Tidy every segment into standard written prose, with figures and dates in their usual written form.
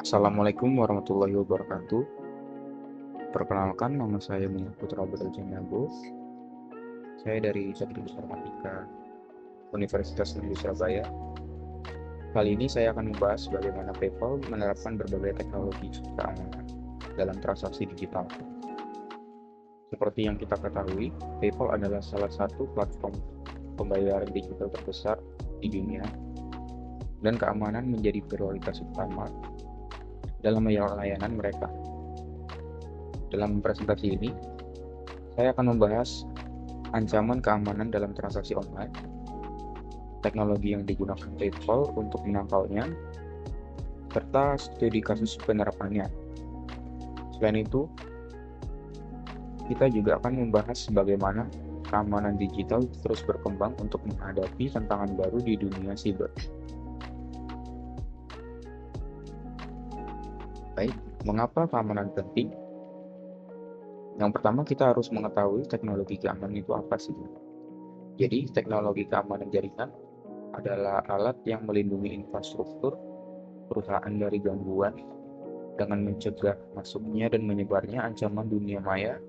Assalamualaikum warahmatullahi wabarakatuh. Perkenalkan, nama saya Muhammad Putra Berjanyago. Saya dari Fakultas Informatika Universitas Negeri Surabaya. Kali ini saya akan membahas bagaimana PayPal menerapkan berbagai teknologi keamanan dalam transaksi digital. Seperti yang kita ketahui, PayPal adalah salah satu platform pembayaran digital terbesar di dunia, dan keamanan menjadi prioritas utama dalam layanan mereka. Dalam presentasi ini, saya akan membahas ancaman keamanan dalam transaksi online, teknologi yang digunakan PayPal untuk menangkalnya, serta studi kasus penerapannya. Selain itu, kita juga akan membahas bagaimana keamanan digital terus berkembang untuk menghadapi tantangan baru di dunia siber. Baik, mengapa keamanan penting? Yang pertama, kita harus mengetahui teknologi keamanan itu apa sih. Jadi, teknologi keamanan jaringan adalah alat yang melindungi infrastruktur perusahaan dari gangguan dengan mencegah masuknya dan menyebarnya ancaman dunia maya.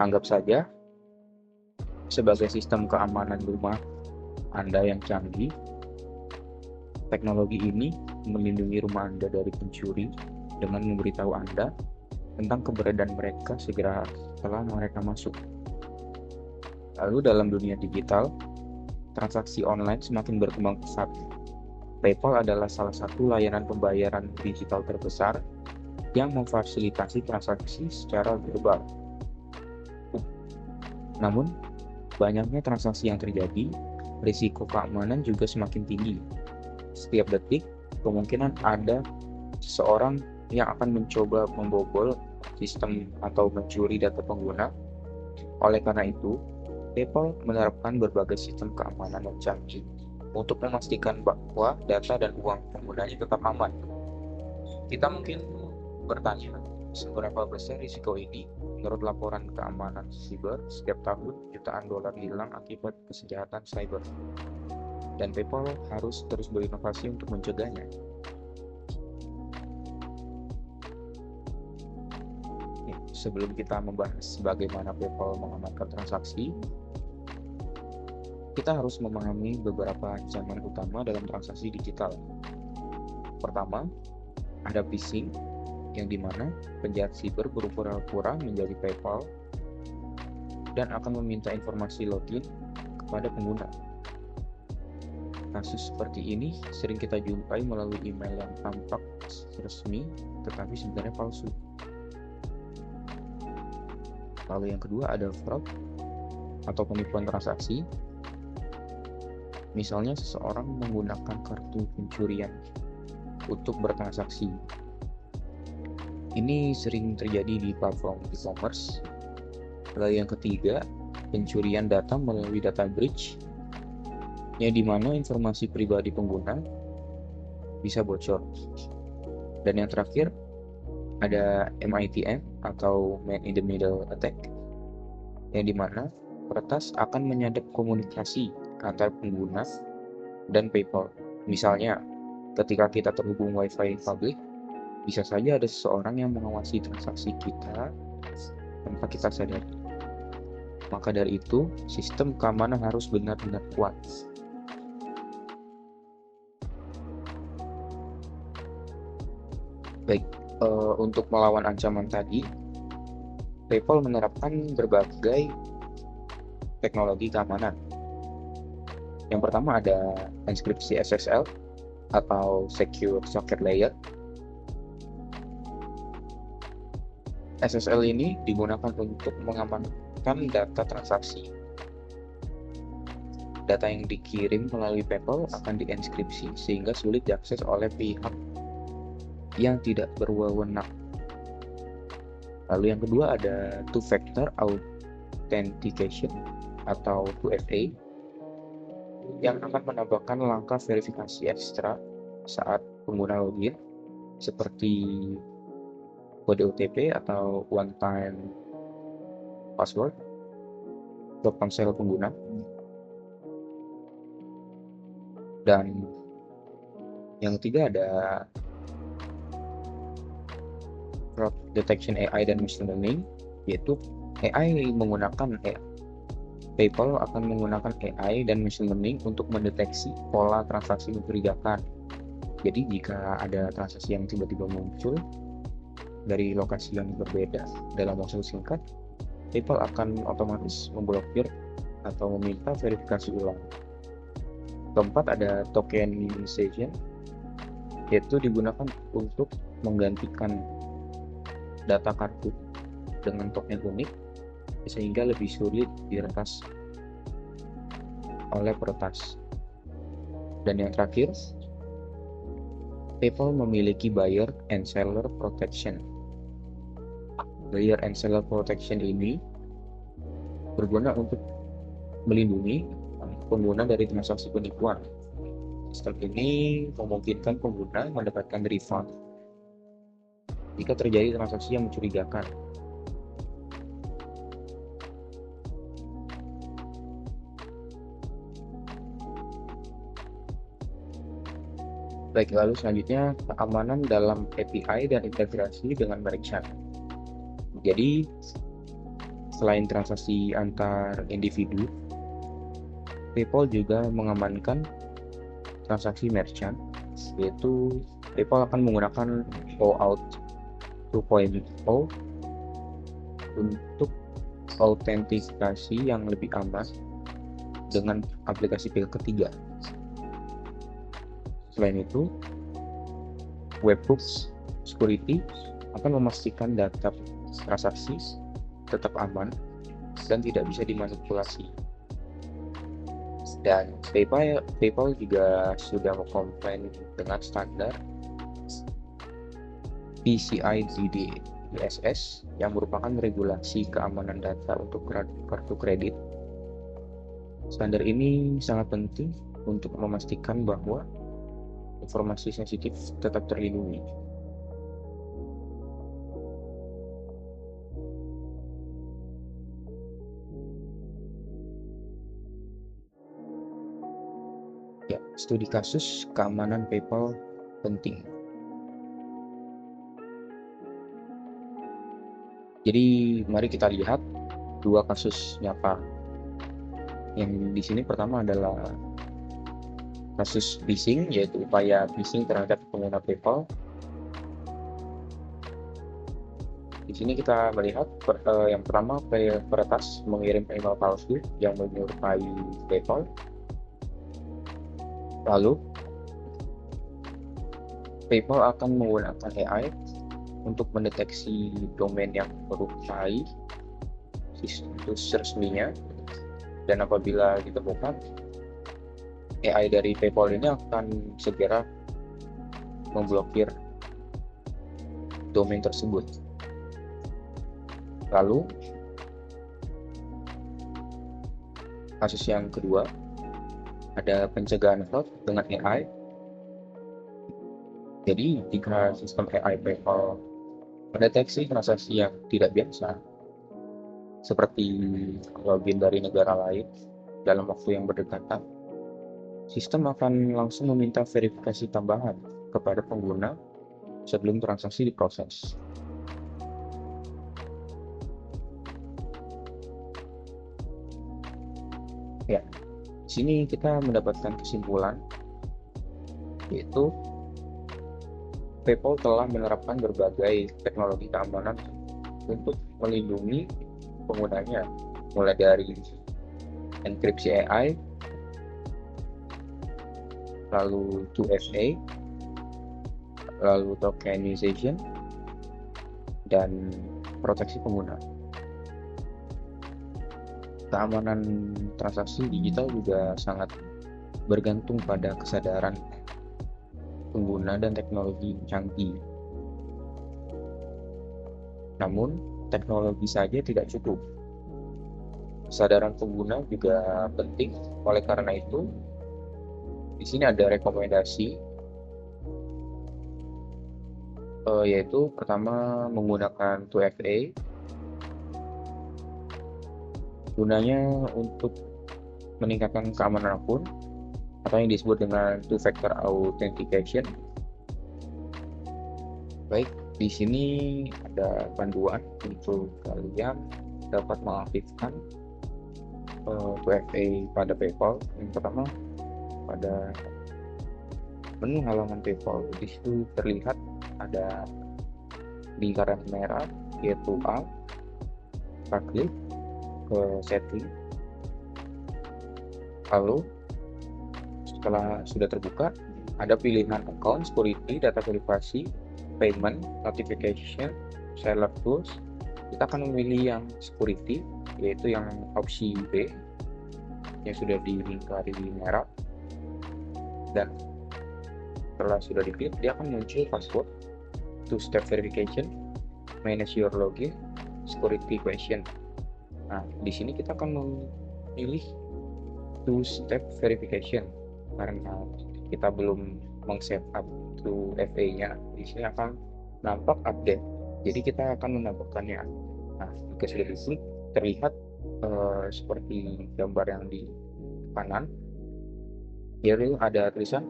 Anggap saja sebagai sistem keamanan rumah Anda yang canggih. Teknologi ini melindungi rumah Anda dari pencuri dengan memberitahu Anda tentang keberadaan mereka segera setelah mereka masuk. Lalu dalam dunia digital, transaksi online semakin berkembang pesat. PayPal adalah salah satu layanan pembayaran digital terbesar yang memfasilitasi transaksi secara global. Namun, banyaknya transaksi yang terjadi, risiko keamanan juga semakin tinggi. Setiap detik, kemungkinan ada seseorang yang akan mencoba membobol sistem atau mencuri data pengguna. Oleh karena itu, PayPal menerapkan berbagai sistem keamanan yang canggih untuk memastikan bahwa data dan uang penggunanya tetap aman. Kita mungkin bertanya, seberapa besar risiko ini? Menurut laporan keamanan siber, setiap tahun jutaan dolar hilang akibat kejahatan cyber, dan PayPal harus terus berinovasi untuk mencegahnya. Sebelum kita membahas bagaimana PayPal mengamankan transaksi, kita harus memahami beberapa ancaman utama dalam transaksi digital. Pertama, ada phishing, yang dimana penjahat siber berpura-pura menjadi PayPal dan akan meminta informasi login kepada pengguna. Kasus seperti ini sering kita jumpai melalui email yang tampak resmi tetapi sebenarnya palsu. Lalu yang kedua ada fraud atau penipuan transaksi. Misalnya seseorang menggunakan kartu pencurian untuk bertransaksi. Ini sering terjadi di platform e-commerce. Lalu yang ketiga, pencurian data melalui data breach, yang dimana informasi pribadi pengguna bisa bocor. Dan yang terakhir, ada MITM atau Man in the Middle Attack, yang dimana peretas akan menyadap komunikasi antar pengguna dan PayPal. Misalnya, ketika kita terhubung Wi-Fi publik, bisa saja ada seseorang yang mengawasi transaksi kita tanpa kita sadari. Maka dari itu, sistem keamanan harus benar-benar kuat. Baik, untuk melawan ancaman tadi, PayPal menerapkan berbagai teknologi keamanan. Yang pertama ada enkripsi SSL atau Secure Socket Layer. SSL ini digunakan untuk mengamankan data transaksi. Data yang dikirim melalui PayPal akan dienkripsi sehingga sulit diakses oleh pihak yang tidak berwenang. Lalu yang kedua ada Two-Factor Authentication atau 2FA, yang akan menambahkan langkah verifikasi ekstra saat pengguna login seperti kode OTP atau one time password ke ponsel pengguna. Dan yang ketiga ada fraud detection AI dan machine learning, yaitu PayPal akan menggunakan AI dan machine learning untuk mendeteksi pola transaksi mencurigakan. Jadi jika ada transaksi yang tiba-tiba muncul dari lokasi yang berbeda dalam waktu singkat, PayPal akan otomatis memblokir atau meminta verifikasi ulang. Keempat, ada tokenization, yaitu digunakan untuk menggantikan data kartu dengan token unik sehingga lebih sulit diretas oleh peretas. Dan yang terakhir, PayPal memiliki buyer and seller protection. Buyer and seller protection ini berguna untuk melindungi pengguna dari transaksi penipuan. Sistem ini memungkinkan pengguna mendapatkan refund jika terjadi transaksi yang mencurigakan. Baik, lalu selanjutnya keamanan dalam API dan integrasi dengan merchant. Jadi, selain transaksi antar individu, PayPal juga mengamankan transaksi merchant, yaitu PayPal akan menggunakan OAuth 2.0 untuk autentikasi yang lebih aman dengan aplikasi pihak ketiga. Selain itu, Webhooks Security akan memastikan data transaksi tetap aman dan tidak bisa dimanipulasi. Dan PayPal juga sudah mengkomplain dengan standar PCI DSS yang merupakan regulasi keamanan data untuk kartu kredit. Standar ini sangat penting untuk memastikan bahwa informasi sensitif tetap terlindungi. Ya, studi kasus keamanan PayPal penting. Jadi mari kita lihat dua kasus nyata. Yang di sini pertama adalah kasus phishing, yaitu upaya phishing terhadap pengguna PayPal. Di sini kita melihat yang pertama, peretas mengirim email palsu yang menyerupai PayPal. Lalu PayPal akan menggunakan AI untuk mendeteksi domain yang menyerupai situs resminya, dan apabila ditemukan, AI dari PayPal ini akan segera memblokir domain tersebut. Lalu, kasus yang kedua, ada pencegahan fraud dengan AI. Jadi, jika sistem AI PayPal mendeteksi transaksi yang tidak biasa, seperti login dari negara lain dalam waktu yang berdekatan, sistem akan langsung meminta verifikasi tambahan kepada pengguna sebelum transaksi diproses. Ya, di sini kita mendapatkan kesimpulan, yaitu PayPal telah menerapkan berbagai teknologi keamanan untuk melindungi penggunanya, mulai dari enkripsi AI, lalu 2FA, lalu tokenization, dan proteksi pengguna. Keamanan transaksi digital juga sangat bergantung pada kesadaran pengguna dan teknologi canggih. Namun, teknologi saja tidak cukup. Kesadaran pengguna juga penting. Oleh karena itu, di sini ada rekomendasi, yaitu pertama menggunakan 2FA, gunanya untuk meningkatkan keamanan akun atau yang disebut dengan two-factor authentication. Baik, Di sini ada panduan untuk kalian dapat mengaktifkan 2FA pada PayPal. Yang pertama, pada menu halaman PayPal, di situ terlihat ada lingkaran merah yaitu A. Kita klik ke setting, lalu setelah sudah terbuka ada pilihan account, security, data privasi, payment, notification, seller tools. Kita akan memilih yang security, yaitu yang opsi B yang sudah dilingkari merah, dan setelah sudah diklik dia akan muncul password, two-step verification, manage your login, security question. Nah, di sini kita akan memilih two-step verification karena kita belum meng-setup 2FA-nya. Di sini akan nampak update, jadi kita akan menambahkannya. Nah, jika sudah diklik terlihat seperti gambar yang di kanan, yaitu ada tulisan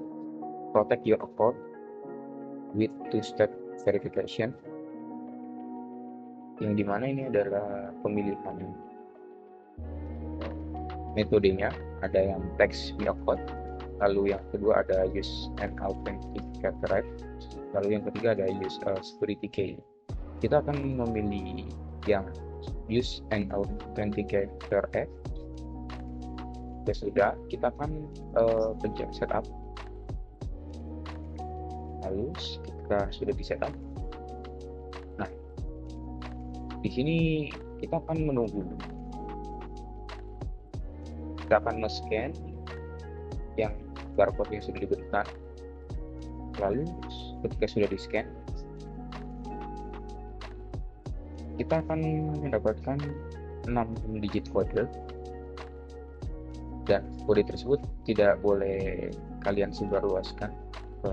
protect your account with two-step verification, yang dimana ini adalah pemilihan metodenya. Ada yang text me account, lalu yang kedua ada use an authenticator app, lalu yang ketiga ada use a security key. Kita akan memilih yang use an authenticator app. Ya sudah, kita akan pencet setup. Lalu ketika sudah di setup, nah di sini kita akan menunggu. Kita akan men-scan yang barcode yang sudah diberikan. Lalu ketika sudah di-scan, kita akan mendapatkan 6 digit kode, dan kode tersebut tidak boleh kalian sebarluaskan ke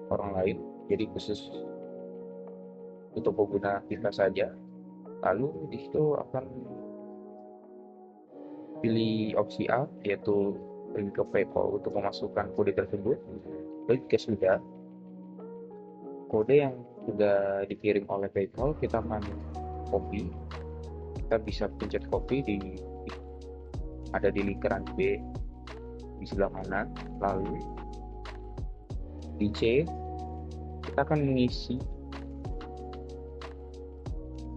orang lain, jadi khusus untuk pengguna kita saja. Lalu di situ akan pilih opsi A, yaitu link ke PayPal untuk memasukkan kode tersebut. Lalu jika sudah, kode yang sudah dikirim oleh PayPal kita akan copy. Kita bisa pencet copy ada di lingkaran B di sebelah kanan. Lalu di C kita akan mengisi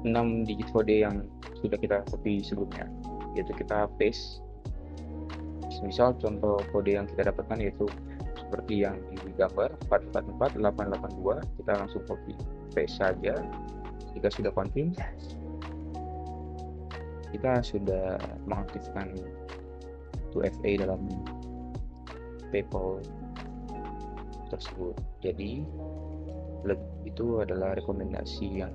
6 digit kode yang sudah kita copy sebelumnya, yaitu kita paste. Misal contoh kode yang kita dapatkan yaitu seperti yang di gambar 444882, kita langsung copy paste saja. Jika sudah confirm, kita sudah mengaktifkan 2FA dalam PayPal tersebut. Jadi itu adalah rekomendasi yang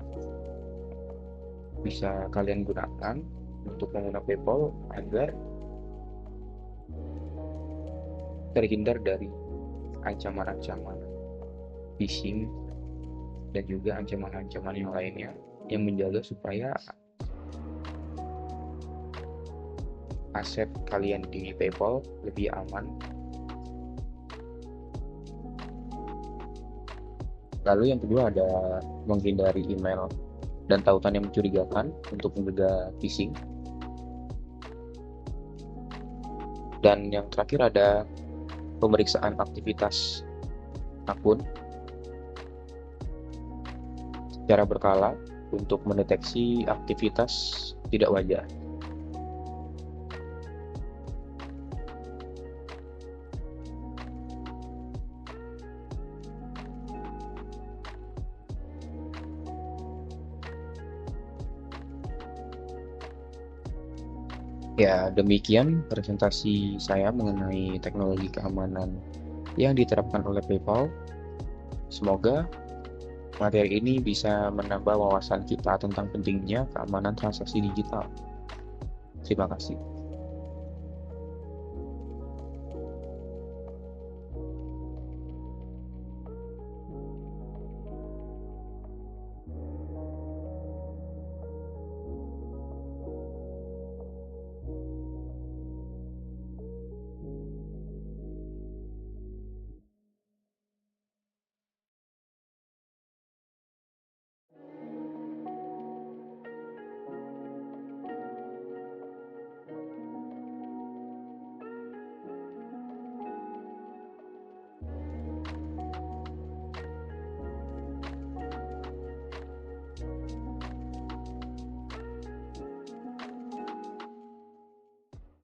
bisa kalian gunakan untuk menggunakan PayPal agar terhindar dari ancaman-ancaman phishing dan juga ancaman-ancaman yang lainnya, yang menjaga supaya aset kalian di PayPal lebih aman. Lalu yang kedua ada menghindari email dan tautan yang mencurigakan untuk mencegah phishing. Dan yang terakhir ada pemeriksaan aktivitas akun secara berkala untuk mendeteksi aktivitas tidak wajar. Ya, demikian presentasi saya mengenai teknologi keamanan yang diterapkan oleh PayPal. Semoga materi ini bisa menambah wawasan kita tentang pentingnya keamanan transaksi digital. Terima kasih.